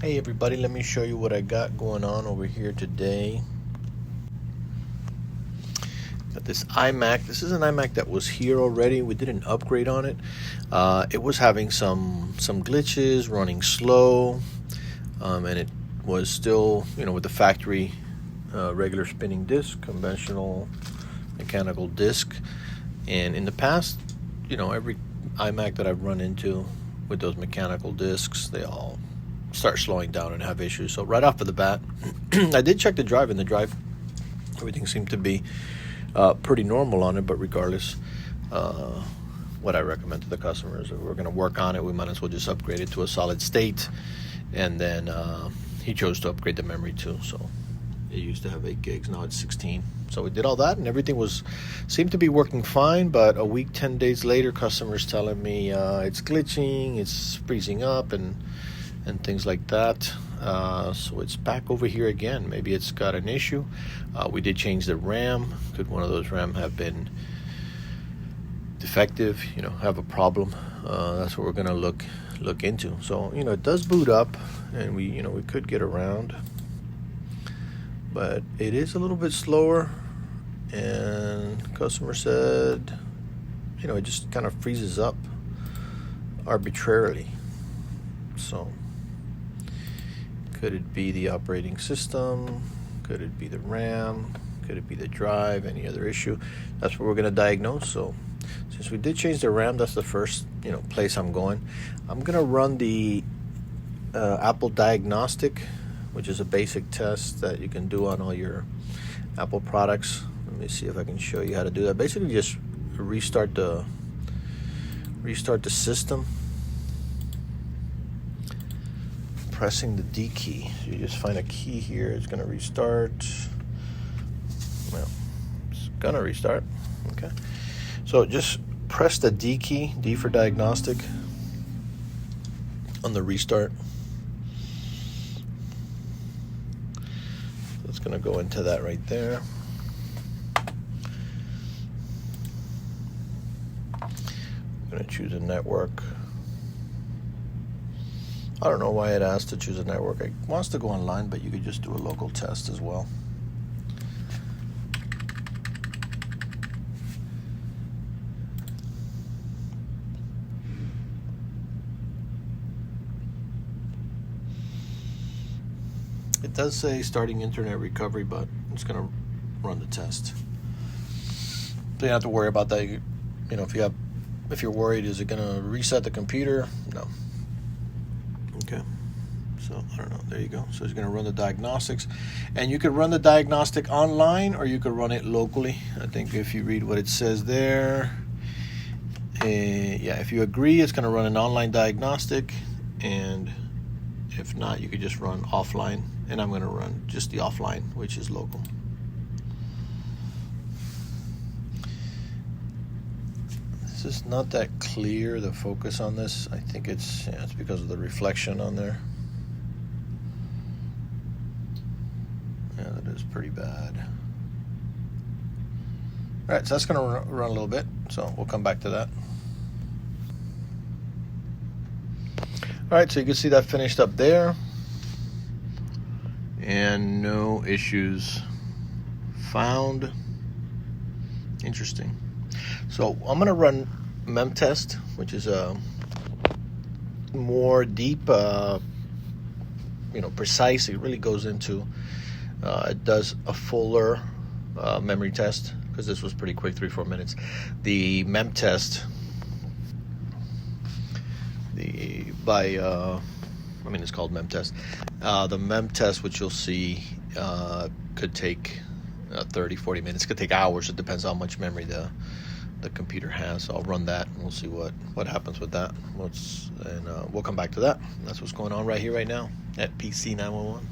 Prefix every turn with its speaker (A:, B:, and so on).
A: Hey everybody, let me show you what I got going on over here today. Got this iMac. This is an iMac that was here already. We did an upgrade on it. It was having some glitches, running slow, and it was still, with the factory regular spinning disc, conventional mechanical disc. And in the past, every iMac that I've run into with those mechanical discs, they all start slowing down and have issues. So right off of the bat, I did check the drive, and the drive, everything seemed to be pretty normal on it. But regardless, what I recommend to the customers, if we're going to work on it, we might as well just upgrade it to a solid state. And then he chose to upgrade the memory too. So it used to have 8 gigs, now it's 16. So we did all that, and everything seemed to be working fine. But a week, 10 days later, customers telling me it's glitching, it's freezing up, and things like that. So it's back over here again. Maybe it's got an issue. We did change the RAM. Could one of those RAM have been defective, have a problem? That's what we're going to look into. So, it does boot up, and we could get around, but it is a little bit slower. And customer said, it just kind of freezes up arbitrarily. So could it be the operating system? Could it be the RAM? Could it be the drive? Any other issue? That's what we're going to diagnose. So since we did change the RAM, that's the first place I'm going. I'm going to run the Apple diagnostic, which is a basic test that you can do on all your Apple products. Let me see if I can show you how to do that. Basically, just restart the system, pressing the D key. So you just find a key here. It's going to restart. Well, it's going to restart. Okay. So just press the D key, D for diagnostic, on the restart. So it's going to go into that right there. I'm going to choose a network. I don't know why it asked to choose a network. It wants to go online, but you could just do a local test as well. It does say starting internet recovery, but it's going to run the test. So you don't have to worry about that. If you're worried, is it going to reset the computer? No. Okay, so I don't know. There you go. So it's going to run the diagnostics, and you could run the diagnostic online, or you could run it locally. I think if you read what it says there, if you agree, it's going to run an online diagnostic, and if not, you could just run offline. And I'm going to run just the offline, which is local. This is not that clear, the focus on this. I think it's because of the reflection on there. Yeah, that is pretty bad. All right, so that's going to run a little bit, so we'll come back to that. All right, so you can see that finished up there, and no issues found. Interesting. So I'm going to run mem test, which is a more deep, precise. It really goes into, it does a fuller memory test, because this was pretty quick, 3-4 minutes. The mem test, it's called mem test. The mem test, which you'll see, could take 30-40 minutes. It could take hours. It depends how much memory the computer has. So I'll run that, and we'll see what happens with that. We'll come back to that. That's what's going on right here, right now, at PC 911.